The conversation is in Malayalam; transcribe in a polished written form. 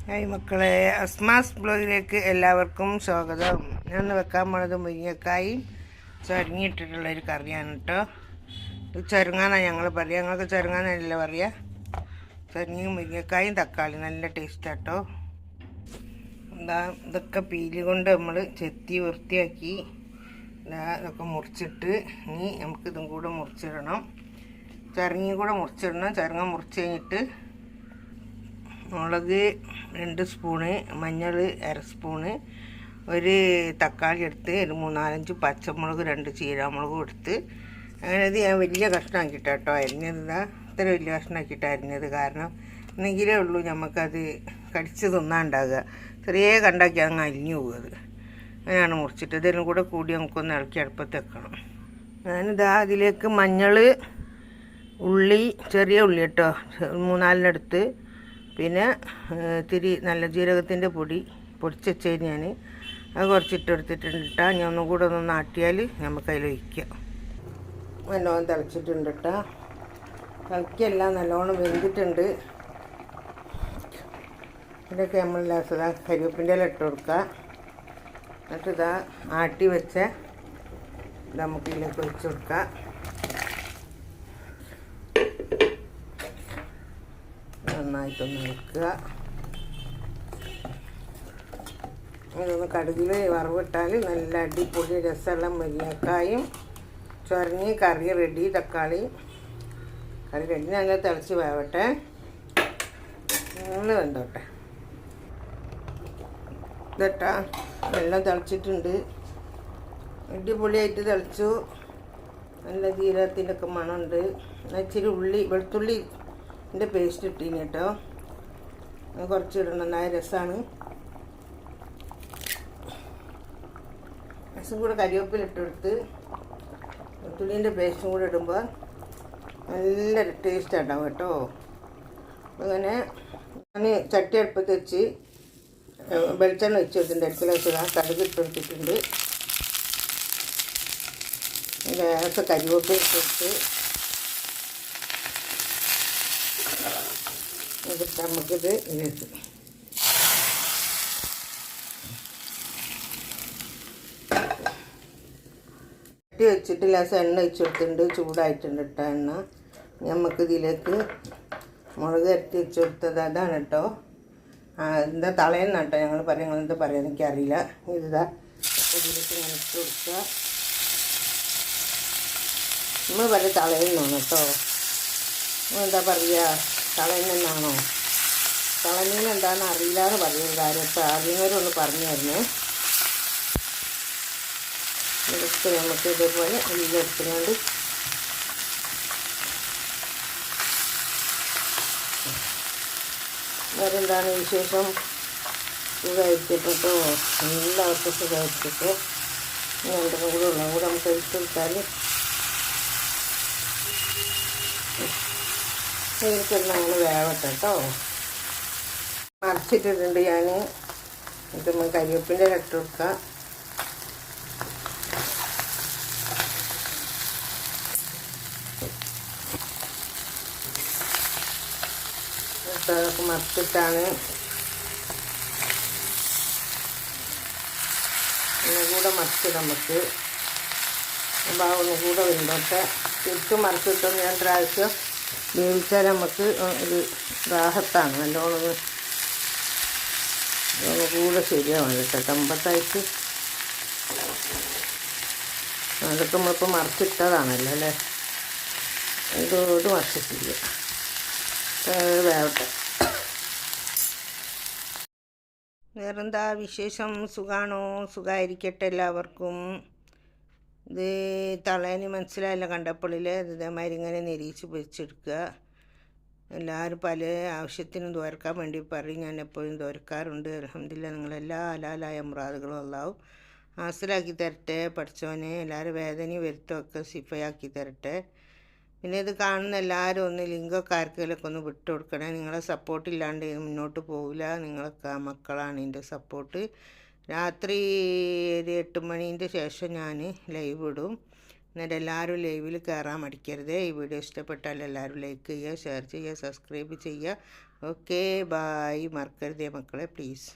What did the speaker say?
ഹായ് മക്കളെ, അസ്മാസ് ബ്ലോഗിലേക്ക് എല്ലാവർക്കും സ്വാഗതം. ഞാൻ വെക്കാൻ പോണത് മുരിങ്ങക്കായും ചൊരങ്ങിയിട്ടിട്ടുള്ളൊരു കറിയാണ് കേട്ടോ. ഇത് ചൊരങ്ങാന്നാണ് ഞങ്ങൾ പറയുക, ഞങ്ങൾക്ക് ചൊരങ്ങാന്നല്ല പറയുക. ചൊരങ്ങിയും മുരിങ്ങക്കായും തക്കാളി നല്ല ടേസ്റ്റാണ് കേട്ടോ. ഇതൊക്കെ പീലി കൊണ്ട് നമ്മൾ ചെത്തി വൃത്തിയാക്കി ഇതൊക്കെ മുറിച്ചിട്ട് ഇനി നമുക്കിതും കൂടെ മുറിച്ചിടണം. ചൊരങ്ങി കൂടെ മുറിച്ചിടണം. ചൊരങ്ങ മുറിച്ച് കഴിഞ്ഞിട്ട് മുളക് 2 സ്പൂണ്, മഞ്ഞൾ 1/2 സ്പൂണ്, ഒരു തക്കാളി എടുത്ത്, ഒരു 3-4 പച്ചമുളക്, 2 ചീരാമുളകും എടുത്ത് അങ്ങനെ ഇത് ഞാൻ വലിയ കഷ്ണമാക്കിയിട്ടാണ് കേട്ടോ അരിഞ്ഞത്. ഇത്ര വലിയ കഷ്ണമാക്കിയിട്ടാണ് അരിഞ്ഞത്. കാരണം എന്നെങ്കിലേ ഉള്ളൂ നമുക്കത് കടിച്ച് തിന്നാണ്ടാകുക. ചെറിയ കണ്ടാക്കി അങ്ങ് അരിഞ്ഞു പോകുന്നത്. അങ്ങനെയാണ് മുറിച്ചിട്ട് ഇതിനും കൂടെ കൂടി നമുക്കൊന്ന് ഇളക്കി അടുപ്പത്ത് വെക്കണം. അതിലേക്ക് മഞ്ഞൾ, ഉള്ളി, ചെറിയ ഉള്ളി കേട്ടോ 3-4 പിന്നെ ഇത്തിരി നല്ല ജീരകത്തിൻ്റെ പൊടിച്ച് ഞാൻ അത് കുറച്ചിട്ട് എടുത്തിട്ടുണ്ട് കേട്ടോ. ഞാൻ ഒന്നും കൂടെ ഒന്ന് ആട്ടിയാൽ നമുക്കതിൽ ഒഴിക്കാം. നല്ലോണം തിളച്ചിട്ടുണ്ട് കേട്ടോ. തിളക്കിയെല്ലാം നല്ലോണം വെന്തിട്ടുണ്ട്. ഇതൊക്കെ നമ്മൾ കരിവേപ്പിൻ്റെ ഇല ഇട്ട് കൊടുക്കുക. എന്നിട്ട് ആട്ടി വെച്ച നമുക്ക് ഇതിലേക്ക് ഒഴിച്ച് കൊടുക്കാം. നന്നായിട്ടൊന്ന് വെക്കുക. ഇതൊന്ന് കടുകിൽ വറവിട്ടാൽ നല്ല അടിപൊളി രസമുള്ള മുരിങ്ങക്കായും ചൊരങ്ങി കറി റെഡി. കറി റെഡി. നല്ല തിളച്ച് വേവട്ടെ, ഒന്ന് വെന്തോട്ടെ. ഇതട്ടാ വെള്ളം തിളച്ചിട്ടുണ്ട്, അടിപൊളിയായിട്ട് തിളച്ചു. നല്ല ജീരകത്തിൻ്റെ ഒക്കെ മണമുണ്ട്. ഇച്ചിരി വെളുത്തുള്ളി പേസ്റ്റ് ഇട്ടീന് കേട്ടോ. കുറച്ച് ഇടണം, നല്ല രസമാണ്. രസം കൂടെ കരിവേപ്പില ഇട്ടെടുത്ത് വെളുത്തുള്ളീൻ്റെ പേസ്റ്റും കൂടെ ഇടുമ്പോൾ നല്ല ടേസ്റ്റ് ഉണ്ടാവും കേട്ടോ. അങ്ങനെ ഞാൻ ചട്ടി അടുപ്പത്ത് വെച്ച് വെളിച്ചെണ്ണ വെച്ച് കൊടുത്തിട്ടുണ്ട്. അടുപ്പിൽ വെച്ചതാണ് കടുക് ഇട്ടെടുത്തിട്ടുണ്ട്. ലേശം കരിവേപ്പില ഇട്ടെടുത്ത് നമുക്കിത് ചട്ടി വെച്ചിട്ട് ലേശം എണ്ണ വെച്ച് കൊടുത്തിട്ടുണ്ട്. ചൂടായിട്ടുണ്ട് കേട്ടോ എണ്ണ. നമുക്കിതിലേക്ക് മുളക് അരട്ടി വെച്ച് കൊടുത്തത് അതാണ് കേട്ടോ. എന്താ തളയെന്നാണ് കേട്ടോ ഞങ്ങൾ പറയാം. ഞങ്ങളെന്താ പറയുക എനിക്കറിയില്ല. ഇതിലേക്ക് ഇങ്ങനെ ഇട്ട് കൊടുക്കുക. നമ്മൾ പറയാം തളയെന്നാണ് കേട്ടോ. എന്താ പറയുക, തളയെന്നാണോ? തളമീൻ എന്താണെന്ന് അറിയില്ല എന്ന് പറയുന്നത് കാര്യം. ഇപ്പോൾ അറിയുന്നവരൊന്ന് പറഞ്ഞു തരുന്നേ. ഇതൊക്കെ നമുക്ക് ഇതേപോലെ എല്ലാം എടുത്തുകൊണ്ട് വേറെന്താണ് വിശേഷം? സുഖമായിരിക്കട്ടോ. എല്ലാവർക്കും സുഖമായിരിക്കട്ടെ. രണ്ടും കൂടെ ഉള്ളതും കൂടെ നമുക്ക് ഒഴിച്ചു കൊടുത്താൽ എനിക്കൊന്ന് അങ്ങനെ വേവട്ടെ കേട്ടോ. മറിച്ചിട്ടിട്ടുണ്ട് ഞാൻ. ഇത് നമ്മൾ കരിവേപ്പിൻ്റെ ഇട്ട് കൊടുക്കാം. അതൊക്കെ മറിച്ചിട്ടാണ് ഒന്നുകൂടെ മറിച്ച് നമുക്ക് ഒന്നും കൂടെ വരുമ്പോട്ടെ. തിരിച്ചും മറിച്ചിട്ടൊന്ന് 2 പ്രാവശ്യം വേവിച്ചാൽ നമുക്ക് ഒരു റാഹത്താണ്. നല്ലോണം കൂടെ ശരിയാവും കേട്ടോ. കമ്പത്തായിട്ട് അതൊക്കെ നമ്മളിപ്പോൾ മറിച്ചിട്ടതാണല്ലോ അല്ലേ. ഇതോട് മറിച്ചിട്ടില്ല. വേവട്ടെ. വേറെന്താ വിശേഷം? സുഖമാണോ? സുഖമായിരിക്കട്ടെ എല്ലാവർക്കും. ഇത് തളേന് മനസ്സിലായില്ല കണ്ടപ്പോഴില്ലേ. ഇതേമാതിരി ഇങ്ങനെ നെരിച്ച് പൊരിച്ചെടുക്കുക. എല്ലാവരും പല ആവശ്യത്തിനും തോരക്കാൻ വേണ്ടി പറയും. ഞാൻ എപ്പോഴും തോരക്കാറുണ്ട്. അൽഹംദുലില്ലാ നിങ്ങളെല്ലാ ഹലാലായ മുറാദുകളും അല്ലാഹു ഹാസിലാക്കി തരട്ടെ. പഠിച്ചവനെ എല്ലാവരും വേദനയും വരുത്തമൊക്കെ സിഫയാക്കി തരട്ടെ. പിന്നെ ഇത് കാണുന്ന എല്ലാവരും ഒന്ന് ലിങ്കൊക്കെ ആർക്കെങ്കിലൊക്കെ ഒന്ന് വിട്ടു കൊടുക്കണേ. നിങ്ങളെ സപ്പോർട്ടില്ലാണ്ട് മുന്നോട്ട് പോവില്ല. നിങ്ങളൊക്കെ മക്കളാണ് എൻ്റെ സപ്പോർട്ട്. രാത്രി ഒരു 8 മണീൻ്റെ ശേഷം ഞാൻ ലൈവ് ഇടും. എന്നിട്ട് എല്ലാവരും ലൈവിൽ കയറാൻ മടിക്കരുത്. ഈ വീഡിയോ ഇഷ്ടപ്പെട്ടാൽ എല്ലാവരും ലൈക്ക് ചെയ്യുക, ഷെയർ ചെയ്യുക, സബ്സ്ക്രൈബ് ചെയ്യുക. Okay bye. മറക്കരുതേ മക്കളെ പ്ലീസ്.